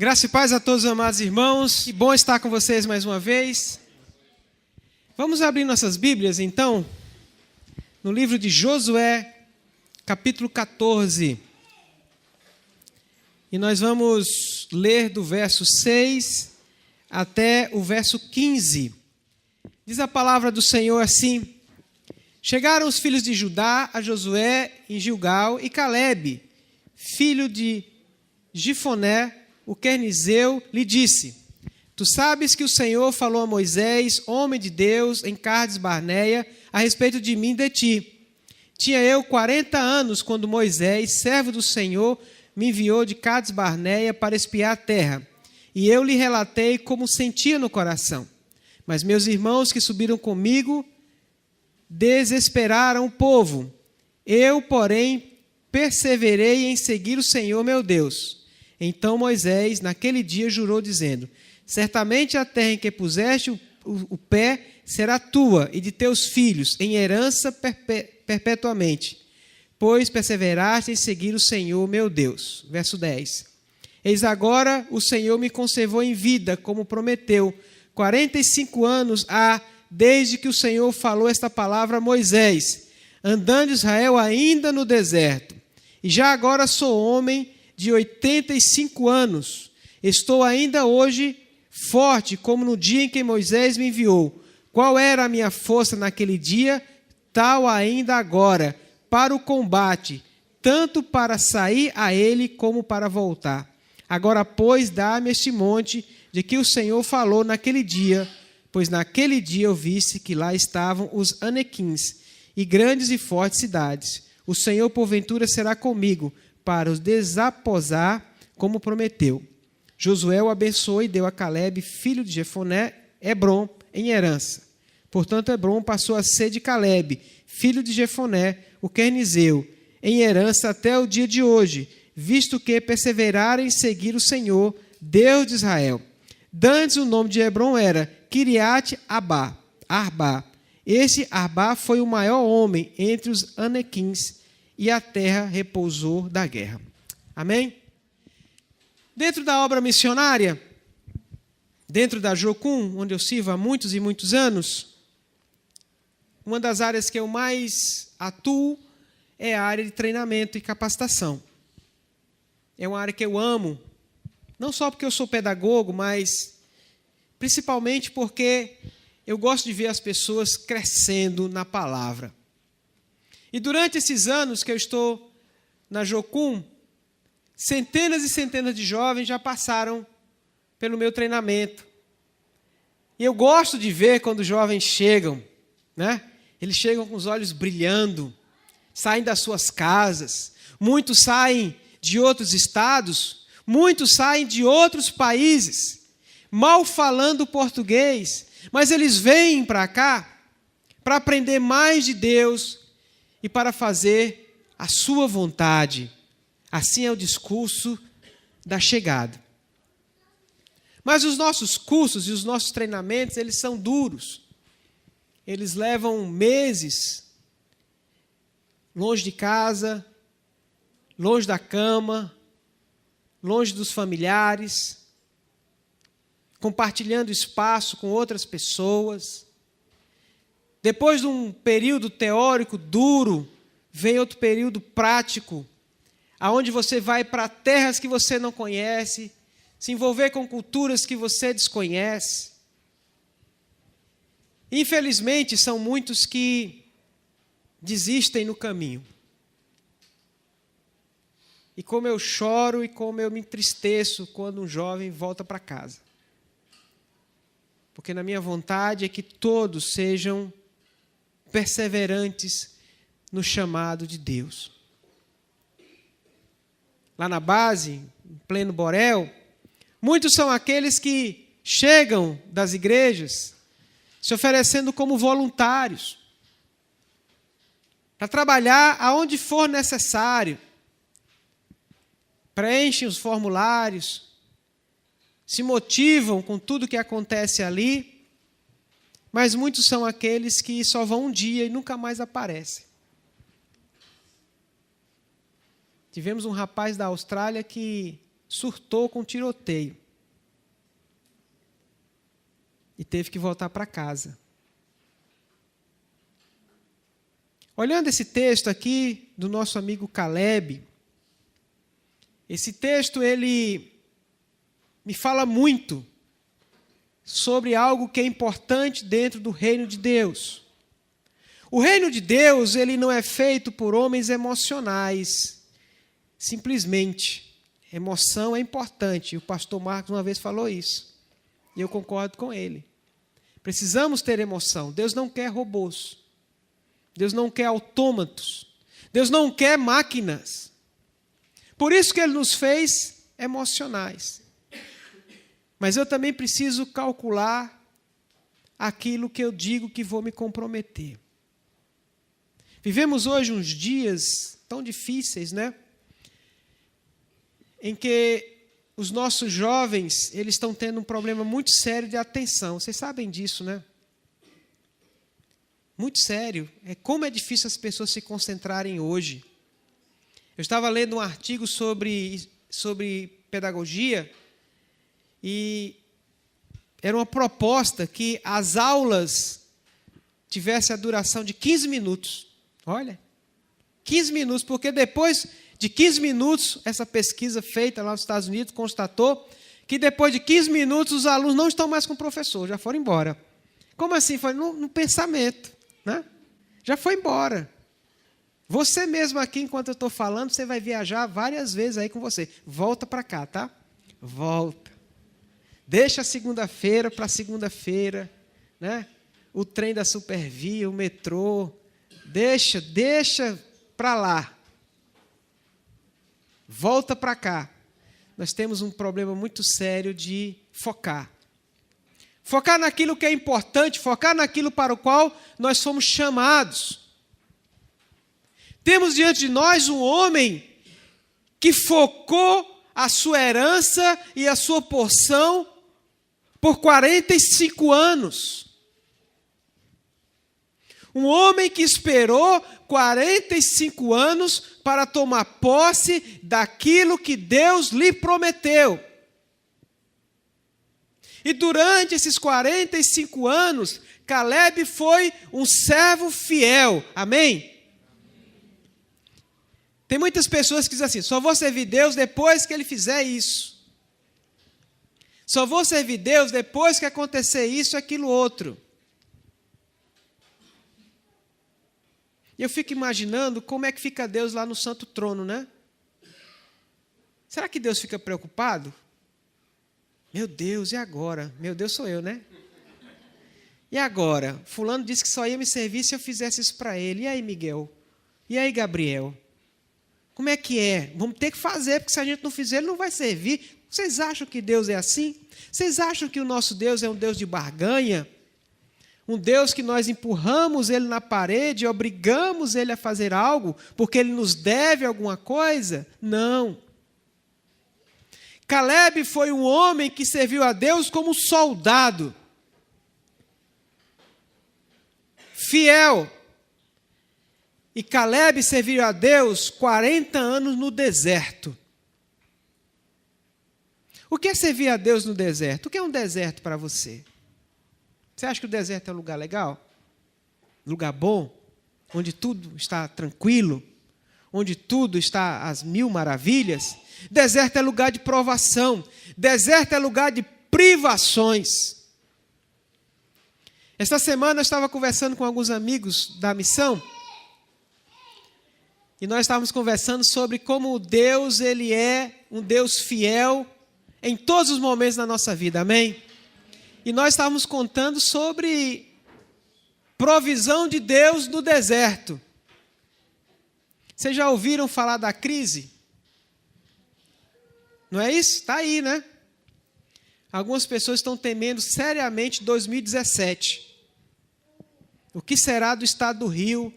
Graça e paz a todos os amados irmãos. Que bom estar com vocês mais uma vez. Vamos abrir nossas Bíblias, então, no livro de Josué, capítulo 14. E nós vamos ler do verso 6 até o verso 15. Diz a palavra do Senhor assim: Chegaram os filhos de Judá a Josué em Gilgal, e Calebe, filho de Jefoné, o quenizeu, lhe disse: Tu sabes que o Senhor falou a Moisés, homem de Deus, em Cades Barneia, a respeito de mim e de ti. Tinha eu 40 anos quando Moisés, servo do Senhor, me enviou de Cades Barneia para espiar a terra. E eu lhe relatei como sentia no coração. Mas meus irmãos que subiram comigo desesperaram o povo. Eu, porém, perseverei em seguir o Senhor meu Deus. Então Moisés, naquele dia, jurou, dizendo: Certamente a terra em que puseste o pé será tua e de teus filhos, em herança perpetuamente, pois perseveraste em seguir o Senhor meu Deus. Verso 10. Eis agora o Senhor me conservou em vida, como prometeu. 45 anos há desde que o Senhor falou esta palavra a Moisés, andando Israel ainda no deserto. E já agora sou homem de 85 anos. Estou ainda hoje forte, como no dia em que Moisés me enviou. Qual era a minha força naquele dia, tal ainda agora, para o combate, tanto para sair a ele como para voltar. Agora, pois, dá-me este monte de que o Senhor falou naquele dia, pois naquele dia eu visse que lá estavam os anequins e grandes e fortes cidades. O Senhor, porventura, será comigo para os desaposar, como prometeu. Josué o abençoou e deu a Calebe, filho de Jefoné, Hebrom, em herança. Portanto, Hebrom passou a ser de Calebe, filho de Jefoné, o quenizeu, em herança até o dia de hoje, visto que perseveraram em seguir o Senhor, Deus de Israel. Dantes o nome de Hebrom era Kiriat Arbá. Esse Arbá foi o maior homem entre os anequins, e a terra repousou da guerra. Amém? Dentro da obra missionária, dentro da Jocum, onde eu sirvo há muitos e muitos anos, uma das áreas que eu mais atuo é a área de treinamento e capacitação. É uma área que eu amo, não só porque eu sou pedagogo, mas principalmente porque eu gosto de ver as pessoas crescendo na palavra. E durante esses anos que eu estou na Jocum, centenas e centenas de jovens já passaram pelo meu treinamento. E eu gosto de ver quando os jovens chegam, né? Eles chegam com os olhos brilhando, saem das suas casas, muitos saem de outros estados, muitos saem de outros países, mal falando português, mas eles vêm para cá para aprender mais de Deus e para fazer a sua vontade. Assim é o discurso da chegada. Mas os nossos cursos e os nossos treinamentos, eles são duros. Eles levam meses longe de casa, longe da cama, longe dos familiares, compartilhando espaço com outras pessoas. Depois de um período teórico duro, vem outro período prático, aonde você vai para terras que você não conhece, se envolver com culturas que você desconhece. Infelizmente, são muitos que desistem no caminho. E como eu choro e como eu me entristeço quando um jovem volta para casa. Porque na minha vontade é que todos sejam perseverantes no chamado de Deus. Lá na base, em pleno Borel, muitos são aqueles que chegam das igrejas se oferecendo como voluntários para trabalhar aonde for necessário. Preenchem os formulários, se motivam com tudo que acontece ali, mas muitos são aqueles que só vão um dia e nunca mais aparecem. Tivemos um rapaz da Austrália que surtou com um tiroteio. E teve que voltar para casa. Olhando esse texto aqui do nosso amigo Caleb, esse texto ele me fala muito sobre algo que é importante dentro do reino de Deus. O reino de Deus, ele não é feito por homens emocionais, simplesmente. Emoção é importante, e o pastor Marcos uma vez falou isso, e eu concordo com ele. Precisamos ter emoção. Deus não quer robôs. Deus não quer autômatos. Deus não quer máquinas. Por isso que Ele nos fez emocionais. Mas eu também preciso calcular aquilo que eu digo que vou me comprometer. Vivemos hoje uns dias tão difíceis, né? Em que os nossos jovens, eles estão tendo um problema muito sério de atenção. Vocês sabem disso, né? Muito sério. Como é difícil as pessoas se concentrarem hoje. Eu estava lendo um artigo sobre pedagogia e era uma proposta que as aulas tivessem a duração de 15 minutos. Olha, 15 minutos, porque depois de 15 minutos, essa pesquisa feita lá nos Estados Unidos constatou que depois de 15 minutos os alunos não estão mais com o professor, já foram embora. Como assim? Foi no pensamento, né? Já foi embora. Você mesmo aqui, enquanto eu estou falando, você vai viajar várias vezes aí com você. Volta para cá, tá? Volta. Deixa a segunda-feira para segunda-feira, né? O trem da Supervia, o metrô. Deixa para lá. Volta para cá. Nós temos um problema muito sério de focar. Focar naquilo que é importante, focar naquilo para o qual nós somos chamados. Temos diante de nós um homem que focou a sua herança e a sua porção por 45 anos. Um homem que esperou 45 anos para tomar posse daquilo que Deus lhe prometeu. E durante esses 45 anos, Caleb foi um servo fiel. Amém? Tem muitas pessoas que dizem assim, só vou servir Deus depois que Ele fizer isso. Só vou servir Deus depois que acontecer isso e aquilo outro. E eu fico imaginando como é que fica Deus lá no santo trono, né? Será que Deus fica preocupado? Meu Deus, e agora? Meu Deus sou eu, né? E agora? Fulano disse que só ia me servir se eu fizesse isso para ele. E aí, Miguel? E aí, Gabriel? Como é que é? Vamos ter que fazer, porque se a gente não fizer, ele não vai servir. Vocês acham que Deus é assim? Vocês acham que o nosso Deus é um Deus de barganha? Um Deus que nós empurramos Ele na parede, obrigamos Ele a fazer algo, porque Ele nos deve alguma coisa? Não. Caleb foi um homem que serviu a Deus como soldado. Fiel. E Caleb serviu a Deus 40 anos no deserto. O que é servir a Deus no deserto? O que é um deserto para você? Você acha que o deserto é um lugar legal? Lugar bom? Onde tudo está tranquilo? Onde tudo está às mil maravilhas? Deserto é lugar de provação. Deserto é lugar de privações. Esta semana eu estava conversando com alguns amigos da missão. E nós estávamos conversando sobre como Deus, Ele é um Deus fiel em todos os momentos da nossa vida. Amém? E nós estávamos contando sobre provisão de Deus no deserto. Vocês já ouviram falar da crise? Não é isso? Está aí, né? Algumas pessoas estão temendo seriamente 2017. O que será do estado do Rio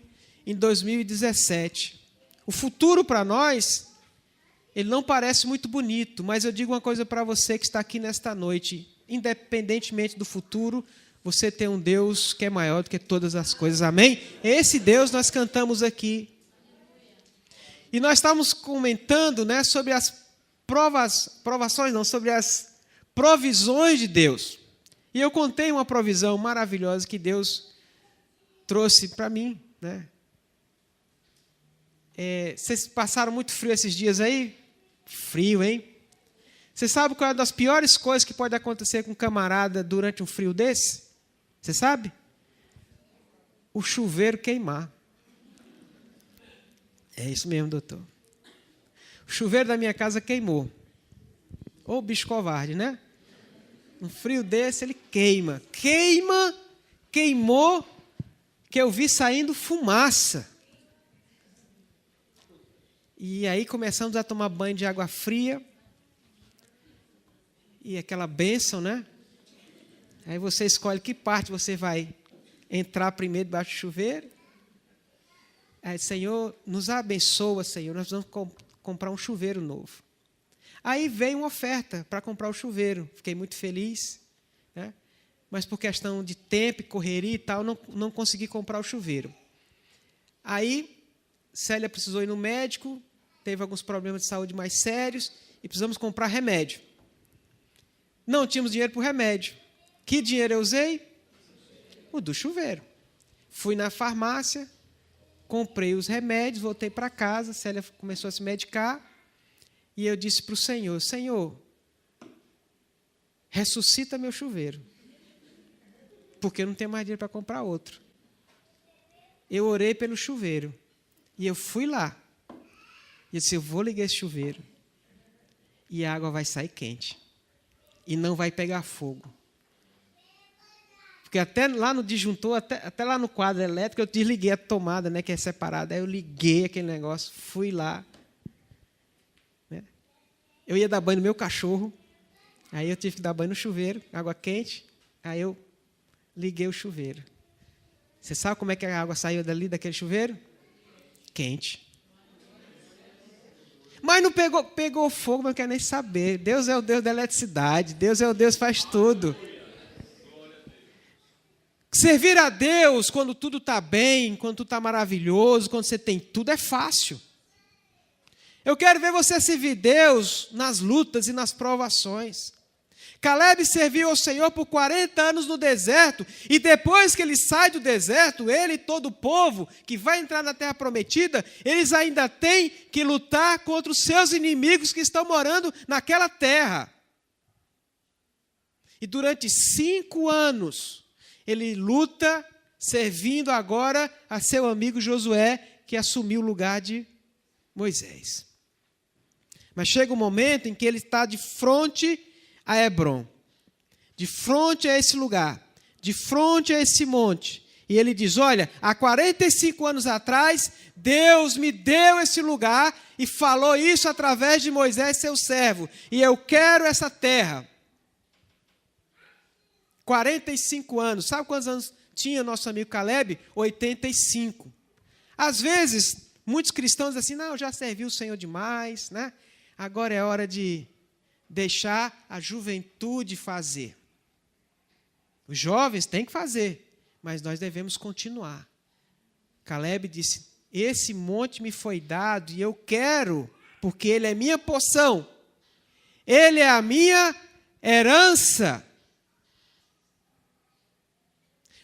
em 2017? O futuro para nós, ele não parece muito bonito, mas eu digo uma coisa para você que está aqui nesta noite. Independentemente do futuro, você tem um Deus que é maior do que todas as coisas. Amém? Esse Deus nós cantamos aqui. E nós estávamos comentando, né, sobre as provações não, sobre as provisões de Deus. E eu contei uma provisão maravilhosa que Deus trouxe para mim, né? Vocês passaram muito frio esses dias aí? Frio, hein? Você sabe qual é uma das piores coisas que pode acontecer com um camarada durante um frio desse? Você sabe? O chuveiro queimar. É isso mesmo, doutor. O chuveiro da minha casa queimou. Ô bicho covarde, né? Um frio desse, ele queima. Queimou, que eu vi saindo fumaça. E aí começamos a tomar banho de água fria. E aquela bênção, né? Aí você escolhe que parte você vai entrar primeiro debaixo do chuveiro. Aí, Senhor, nos abençoa, Senhor, nós vamos comprar um chuveiro novo. Aí veio uma oferta para comprar o chuveiro. Fiquei muito feliz, né? Mas por questão de tempo, correria e tal, não consegui comprar o chuveiro. Aí, Célia precisou ir no médico, teve alguns problemas de saúde mais sérios e precisamos comprar remédio. Não tínhamos dinheiro para o remédio. Que dinheiro eu usei? O do chuveiro. Fui na farmácia, comprei os remédios, voltei para casa, Célia começou a se medicar, e eu disse para o Senhor, Senhor, ressuscita meu chuveiro, porque eu não tenho mais dinheiro para comprar outro. Eu orei pelo chuveiro, e eu fui lá, e eu disse, eu vou ligar esse chuveiro, e a água vai sair quente, e não vai pegar fogo. Porque até lá no disjuntor, até lá no quadro elétrico, eu desliguei a tomada, né, que é separada. Aí eu liguei aquele negócio, fui lá. Né? Eu ia dar banho no meu cachorro. Aí eu tive que dar banho no chuveiro, água quente. Aí eu liguei o chuveiro. Você sabe como é que a água saiu dali, daquele chuveiro? Quente. Mas não pegou fogo, mas não quero nem saber. Deus é o Deus da eletricidade. Deus é o Deus que faz tudo. Servir a Deus quando tudo está bem, quando tudo está maravilhoso, quando você tem tudo, é fácil. Eu quero ver você servir Deus nas lutas e nas provações. Caleb serviu ao Senhor por 40 anos no deserto, e depois que ele sai do deserto, ele e todo o povo que vai entrar na terra prometida, eles ainda têm que lutar contra os seus inimigos que estão morando naquela terra. E durante 5 anos, ele luta servindo agora a seu amigo Josué, que assumiu o lugar de Moisés. Mas chega um momento em que ele está de frente a Hebrom, de frente a esse lugar, de frente a esse monte. E ele diz, olha, há 45 anos atrás, Deus me deu esse lugar e falou isso através de Moisés, seu servo. E eu quero essa terra. 45 anos. Sabe quantos anos tinha nosso amigo Caleb? 85. Às vezes, muitos cristãos dizem assim, não, eu já servi o Senhor demais, né? Agora é hora de deixar a juventude fazer. Os jovens têm que fazer, mas nós devemos continuar. Caleb disse, esse monte me foi dado e eu quero, porque ele é minha porção. Ele é a minha herança.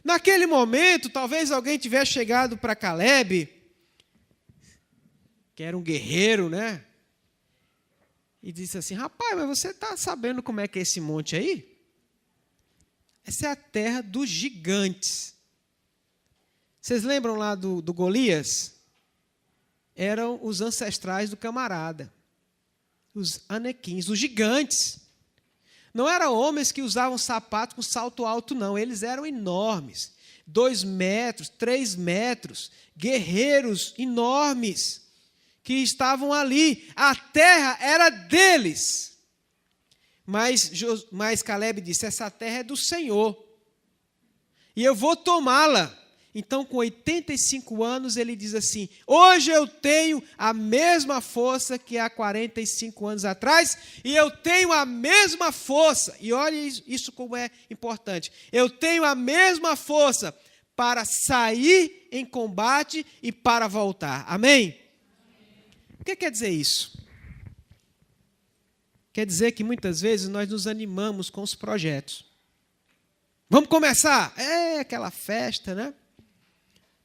Naquele momento, talvez alguém tivesse chegado para Caleb, que era um guerreiro, né? E disse assim, rapaz, mas você está sabendo como é que é esse monte aí? Essa é a terra dos gigantes. Vocês lembram lá do Golias? Eram os ancestrais do camarada. Os anequins, os gigantes. Não eram homens que usavam sapato com salto alto, não. Eles eram enormes. 2 metros, 3 metros. Guerreiros enormes que estavam ali. A terra era deles. Mas Caleb disse, essa terra é do Senhor. E eu vou tomá-la. Então, com 85 anos, ele diz assim, hoje eu tenho a mesma força que há 45 anos atrás, e eu tenho a mesma força, e olha isso como é importante, eu tenho a mesma força para sair em combate e para voltar. Amém? O que quer dizer isso? Quer dizer que muitas vezes nós nos animamos com os projetos. Vamos começar? É aquela festa, né?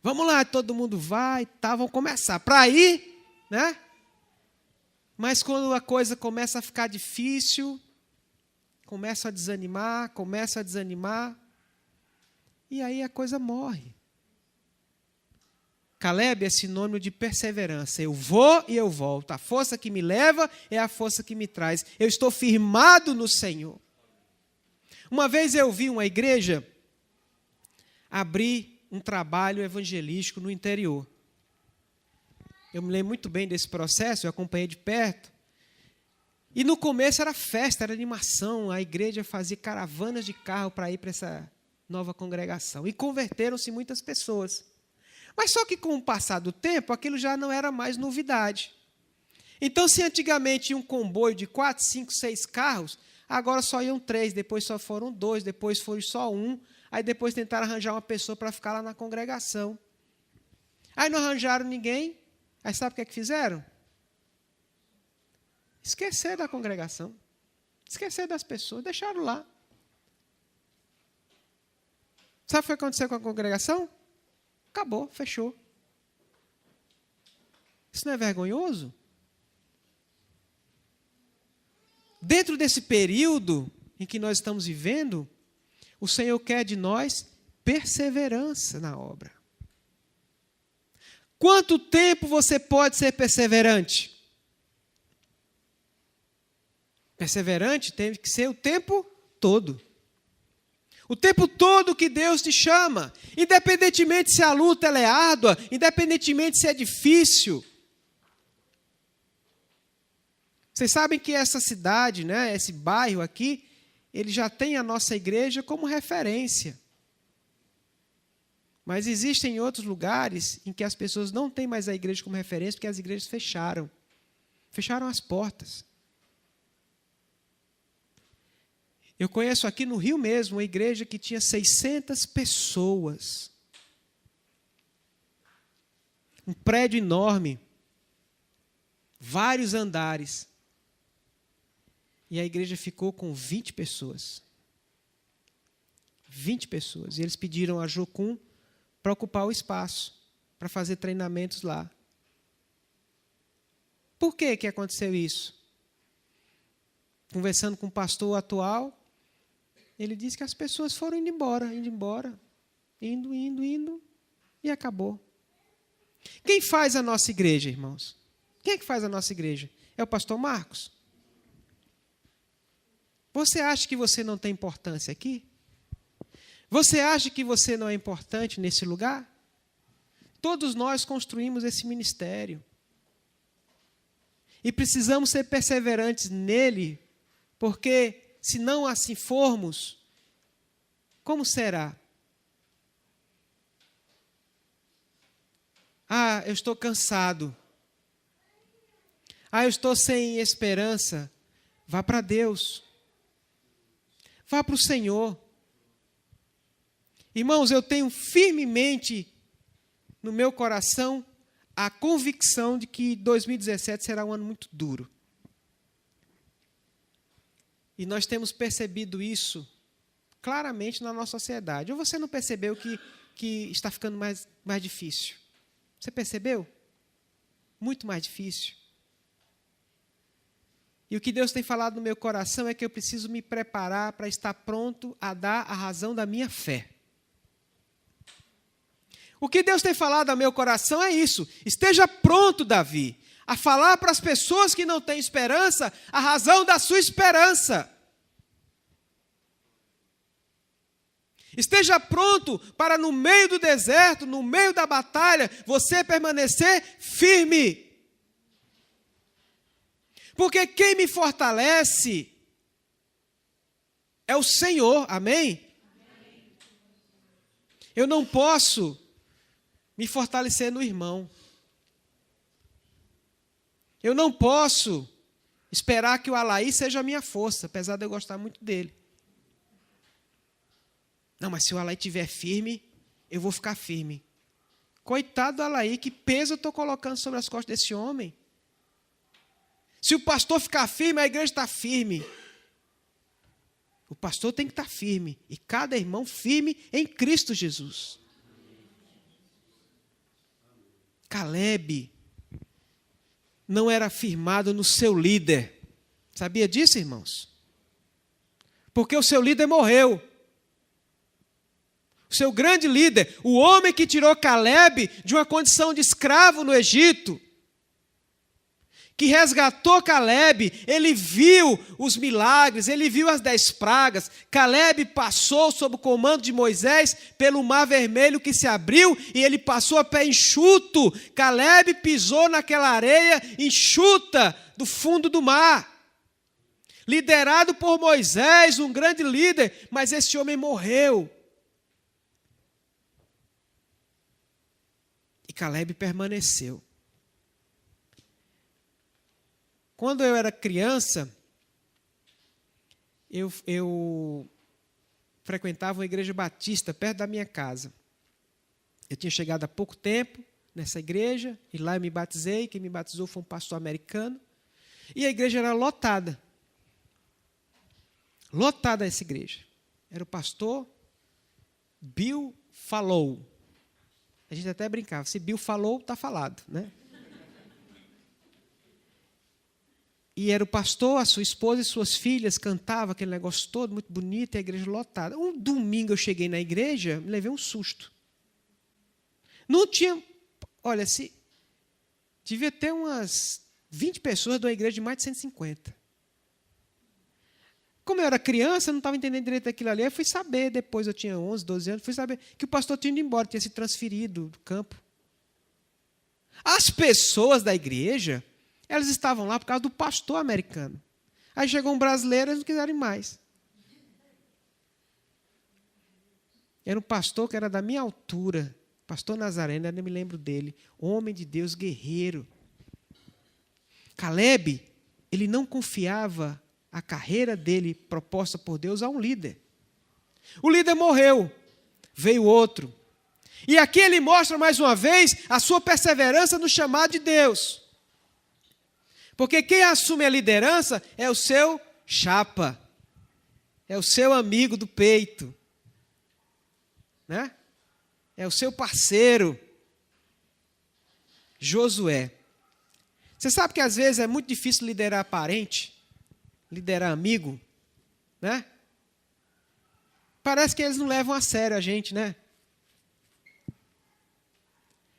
Vamos lá, todo mundo vai, tá, vamos começar. Para ir, né? Mas quando a coisa começa a ficar difícil, começa a desanimar, e aí a coisa morre. Caleb é sinônimo de perseverança. Eu vou e eu volto. A força que me leva é a força que me traz. Eu estou firmado no Senhor. Uma vez eu vi uma igreja abrir um trabalho evangelístico no interior. Eu me lembro muito bem desse processo, eu acompanhei de perto. E no começo era festa, era animação. A igreja fazia caravanas de carro para ir para essa nova congregação. E converteram-se muitas pessoas. Mas só que com o passar do tempo, aquilo já não era mais novidade. Então, se antigamente ia um comboio de 4, 5, 6 carros, agora só iam 3, depois só foram 2, depois foi só 1, aí depois tentaram arranjar uma pessoa para ficar lá na congregação. Aí não arranjaram ninguém, aí sabe o que fizeram? Esqueceram da congregação, esqueceram das pessoas, deixaram lá. Sabe o que aconteceu com a congregação? Acabou, fechou. Isso não é vergonhoso? Dentro desse período em que nós estamos vivendo, o Senhor quer de nós perseverança na obra. Quanto tempo você pode ser perseverante? Perseverante tem que ser o tempo todo. O tempo todo que Deus te chama, independentemente se a luta ela é árdua, independentemente se é difícil. Vocês sabem que essa cidade, né, esse bairro aqui, ele já tem a nossa igreja como referência. Mas existem outros lugares em que as pessoas não têm mais a igreja como referência, porque as igrejas fecharam. Fecharam as portas. Eu conheço aqui no Rio mesmo uma igreja que tinha 600 pessoas. Um prédio enorme. Vários andares. E a igreja ficou com 20 pessoas. 20 pessoas. E eles pediram a Jocum para ocupar o espaço, para fazer treinamentos lá. Por que aconteceu isso? Conversando com o pastor atual, ele disse que as pessoas foram indo embora, indo, e acabou. Quem faz a nossa igreja, irmãos? Quem é que faz a nossa igreja? É o pastor Marcos? Você acha que você não tem importância aqui? Você acha que você não é importante nesse lugar? Todos nós construímos esse ministério. E precisamos ser perseverantes nele, porque se não assim formos, como será? Ah, eu estou cansado. Ah, eu estou sem esperança. Vá para Deus. Vá para o Senhor. Irmãos, eu tenho firmemente no meu coração a convicção de que 2017 será um ano muito duro. E nós temos percebido isso claramente na nossa sociedade. Ou você não percebeu que está ficando mais difícil? Você percebeu? Muito mais difícil. E o que Deus tem falado no meu coração é que eu preciso me preparar para estar pronto a dar a razão da minha fé. O que Deus tem falado ao meu coração é isso. Esteja pronto, Davi, a falar para as pessoas que não têm esperança a razão da sua esperança. Esteja pronto para, no meio do deserto, no meio da batalha, você permanecer firme. Porque quem me fortalece é o Senhor, amém? Eu não posso me fortalecer no irmão. Eu não posso esperar que o Alaí seja a minha força, apesar de eu gostar muito dele. Não, mas se o Alaí estiver firme, eu vou ficar firme. Coitado do Alaí, que peso eu estou colocando sobre as costas desse homem? Se o pastor ficar firme, a igreja está firme. O pastor tem que estar firme. E cada irmão firme em Cristo Jesus. Caleb não era firmado no seu líder. Sabia disso, irmãos? Porque o seu líder morreu. O seu grande líder, o homem que tirou Caleb de uma condição de escravo no Egito, que resgatou Caleb, ele viu os milagres, ele viu as 10 pragas. Caleb passou sob o comando de Moisés pelo Mar Vermelho que se abriu e ele passou a pé enxuto. Caleb pisou naquela areia enxuta do fundo do mar. Liderado por Moisés, um grande líder, mas esse homem morreu. E Caleb permaneceu. Quando eu era criança, eu frequentava uma igreja batista perto da minha casa. Eu tinha chegado há pouco tempo nessa igreja, e lá eu me batizei. Quem me batizou foi um pastor americano. E a igreja era lotada. Lotada essa igreja. Era o pastor Bill Falou. A gente até brincava, se Bill falou, está falado, né? E era o pastor, a sua esposa e suas filhas, cantava aquele negócio todo, muito bonito, e a igreja lotada. Um domingo eu cheguei na igreja, me levei um susto. Não tinha, olha, devia ter umas 20 pessoas de uma igreja de mais de 150. Como eu era criança, eu não estava entendendo direito aquilo ali. Eu fui saber, depois eu tinha 11, 12 anos, fui saber que o pastor tinha ido embora, tinha se transferido do campo. As pessoas da igreja, elas estavam lá por causa do pastor americano. Aí chegou um brasileiro, eles não quiseram ir mais. Era um pastor que era da minha altura, pastor Nazareno, eu nem me lembro dele, homem de Deus, guerreiro. Caleb, ele não confiava a carreira dele proposta por Deus a um líder. O líder morreu, veio outro. E aqui ele mostra mais uma vez a sua perseverança no chamado de Deus. Porque quem assume a liderança é o seu chapa, é o seu amigo do peito, né? É o seu parceiro. Josué. Você sabe que às vezes é muito difícil liderar parente, liderar amigo, né? Parece que eles não levam a sério a gente, né?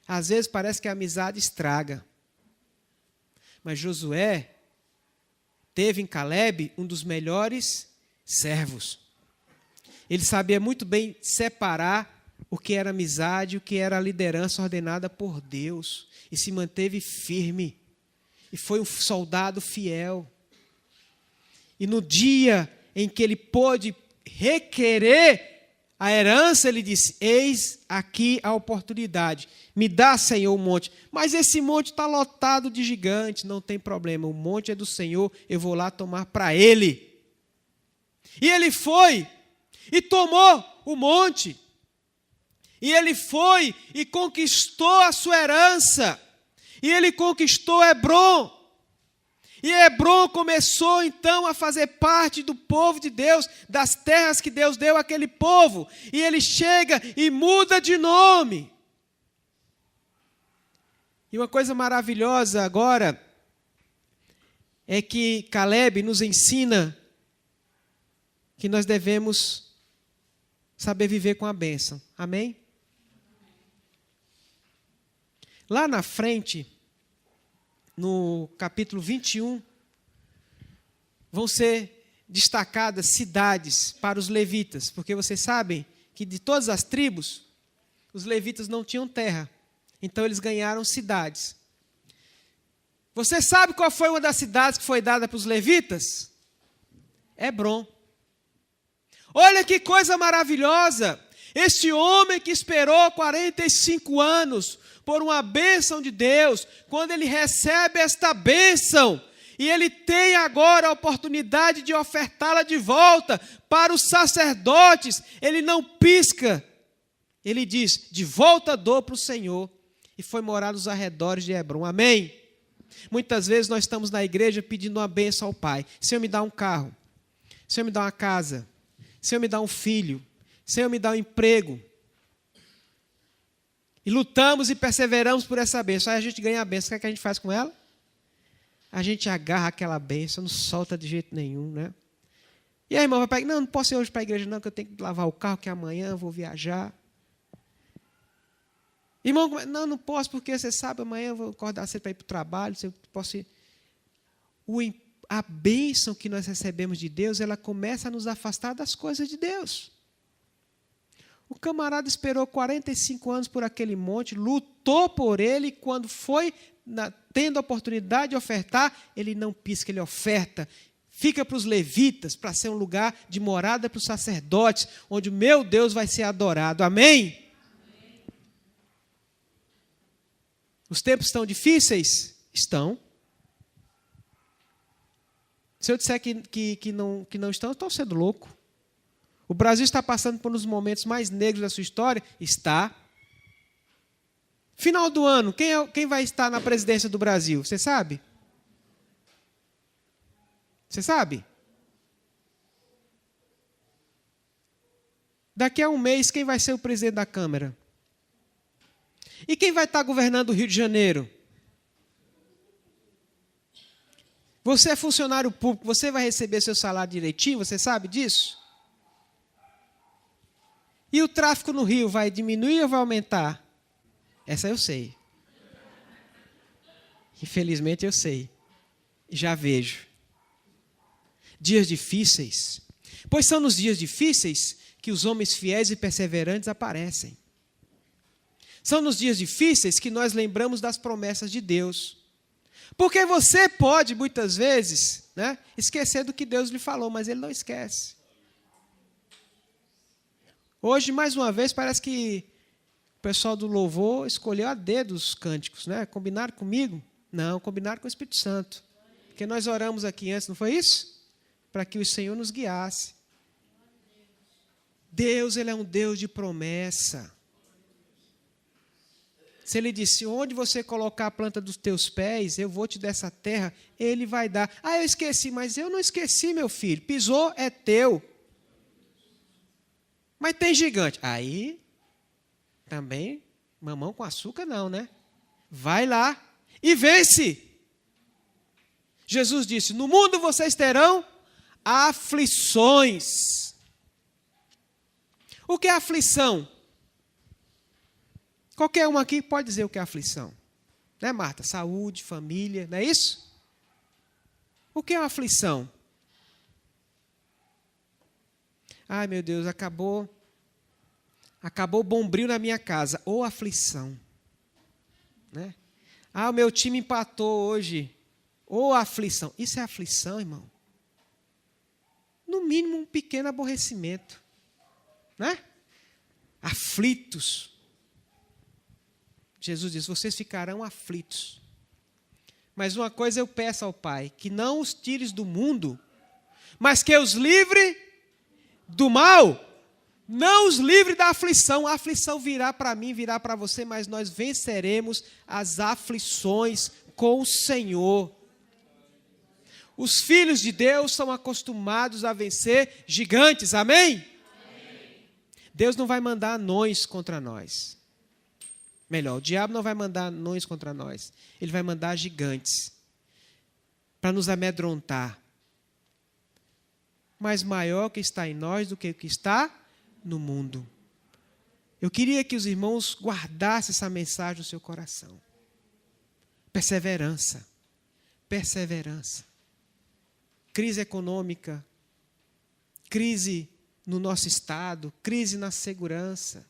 Às vezes parece que a amizade estraga. Mas Josué teve em Caleb um dos melhores servos. Ele sabia muito bem separar o que era amizade e o que era a liderança ordenada por Deus. E se manteve firme. E foi um soldado fiel. E no dia em que ele pôde requerer a herança, ele disse: eis aqui a oportunidade. Me dá, Senhor, um monte. Mas esse monte está lotado de gigantes, não tem problema. O monte é do Senhor, eu vou lá tomar para ele. E ele foi e tomou o monte. E ele foi e conquistou a sua herança. E ele conquistou Hebrom. E Hebrom começou então a fazer parte do povo de Deus, das terras que Deus deu àquele povo. E ele chega e muda de nome. E uma coisa maravilhosa agora é que Caleb nos ensina que nós devemos saber viver com a bênção. Amém? Lá na frente, no capítulo 21, vão ser destacadas cidades para os levitas, porque vocês sabem que de todas as tribos, os levitas não tinham terra, então eles ganharam cidades. Você sabe qual foi uma das cidades que foi dada para os levitas? Hebrom. Olha que coisa maravilhosa! Este homem que esperou 45 anos por uma bênção de Deus, quando ele recebe esta bênção, e ele tem agora a oportunidade de ofertá-la de volta para os sacerdotes, ele não pisca. Ele diz: de volta dou para o Senhor. E foi morar nos arredores de Hebrom. Amém? Muitas vezes nós estamos na igreja pedindo uma bênção ao Pai. Senhor, me dá um carro. Senhor, me dá uma casa. Senhor, me dá um filho. Senhor, me dá um emprego. E lutamos e perseveramos por essa bênção. Aí a gente ganha a bênção. O que a gente faz com ela? A gente agarra aquela bênção, não solta de jeito nenhum, né? E aí, irmão, vai pegar, não posso ir hoje para a igreja não, que eu tenho que lavar o carro, que amanhã eu vou viajar. Irmão, não posso, porque você sabe, amanhã eu vou acordar cedo para ir para o trabalho, eu posso ir. A bênção que nós recebemos de Deus, ela começa a nos afastar das coisas de Deus. O camarada esperou 45 anos por aquele monte, lutou por ele, e quando foi tendo a oportunidade de ofertar, ele não pisca, ele oferta. Fica para os levitas, para ser um lugar de morada para os sacerdotes, onde o meu Deus vai ser adorado. Amém? Os tempos estão difíceis? Estão. Se eu disser que não estão, eu estou sendo louco. O Brasil está passando por um dos momentos mais negros da sua história? Está. Final do ano, quem vai estar na presidência do Brasil? Você sabe? Você sabe? Daqui a um mês, quem vai ser o presidente da Câmara? E quem vai estar governando o Rio de Janeiro? Você é funcionário público, você vai receber seu salário direitinho, você sabe disso? E o tráfego no Rio vai diminuir ou vai aumentar? Essa eu sei. Infelizmente eu sei. Já vejo. Dias difíceis. Pois são nos dias difíceis que os homens fiéis e perseverantes aparecem. São nos dias difíceis que nós lembramos das promessas de Deus. Porque você pode, muitas vezes, né, esquecer do que Deus lhe falou, mas Ele não esquece. Hoje, mais uma vez, parece que o pessoal do louvor escolheu a dedo os cânticos, né? Combinaram comigo? Não, combinaram com o Espírito Santo. Porque nós oramos aqui antes, não foi isso? Para que o Senhor nos guiasse. Deus, Ele é um Deus de promessa. Se Ele disse, onde você colocar a planta dos teus pés, eu vou te dar essa terra, Ele vai dar. Ah, eu esqueci, mas eu não esqueci, meu filho. Pisou, é teu. Mas tem gigante. Aí, também, mamão com açúcar não, né? Vai lá e vence. Jesus disse, no mundo vocês terão aflições. O que é aflição? Qualquer um aqui pode dizer o que é aflição. Né, Marta? Saúde, família, não é isso? O que é uma aflição? Ai, meu Deus, acabou o bombril na minha casa. Ou aflição. Né? Ah, o meu time empatou hoje. Ou aflição. Isso é aflição, irmão? No mínimo, um pequeno aborrecimento. Né? Aflitos. Jesus diz, vocês ficarão aflitos. Mas uma coisa eu peço ao Pai, que não os tires do mundo, mas que os livre do mal, não os livre da aflição. A aflição virá para mim, virá para você, mas nós venceremos as aflições com o Senhor. Os filhos de Deus são acostumados a vencer gigantes, amém? Amém. Deus não vai mandar anões contra nós. Melhor, o diabo não vai mandar anões contra nós. Ele vai mandar gigantes para nos amedrontar. Mas maior que está em nós do que o que está no mundo. Eu queria que os irmãos guardassem essa mensagem no seu coração. Perseverança. Perseverança. Crise econômica, crise no nosso estado, crise na segurança.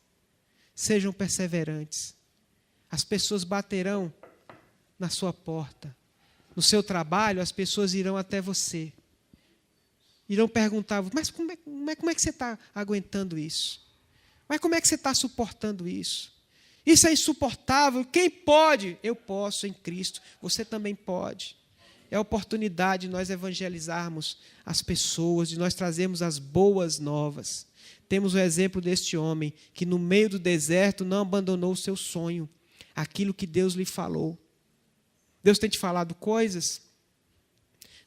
Sejam perseverantes. As pessoas baterão na sua porta. No seu trabalho, as pessoas irão até você. Irão perguntar, mas como é que você está aguentando isso? Mas como é que você está suportando isso? Isso é insuportável. Quem pode? Eu posso em Cristo. Você também pode. É a oportunidade de nós evangelizarmos as pessoas, de nós trazermos as boas novas. Temos o exemplo deste homem que no meio do deserto não abandonou o seu sonho, aquilo que Deus lhe falou. Deus tem te falado coisas?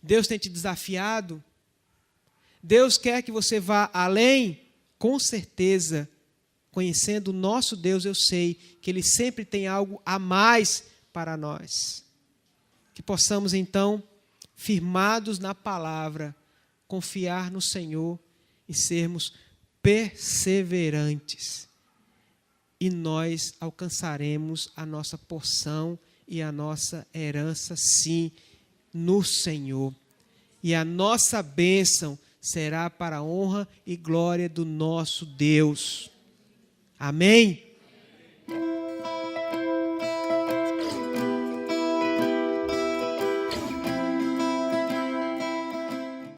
Deus tem te desafiado? Deus quer que você vá além? Com certeza, conhecendo o nosso Deus, eu sei que Ele sempre tem algo a mais para nós. Que possamos, então, firmados na palavra, confiar no Senhor e sermos perseverantes. E nós alcançaremos a nossa porção e a nossa herança, sim, no Senhor. E a nossa bênção será para a honra e glória do nosso Deus. Amém?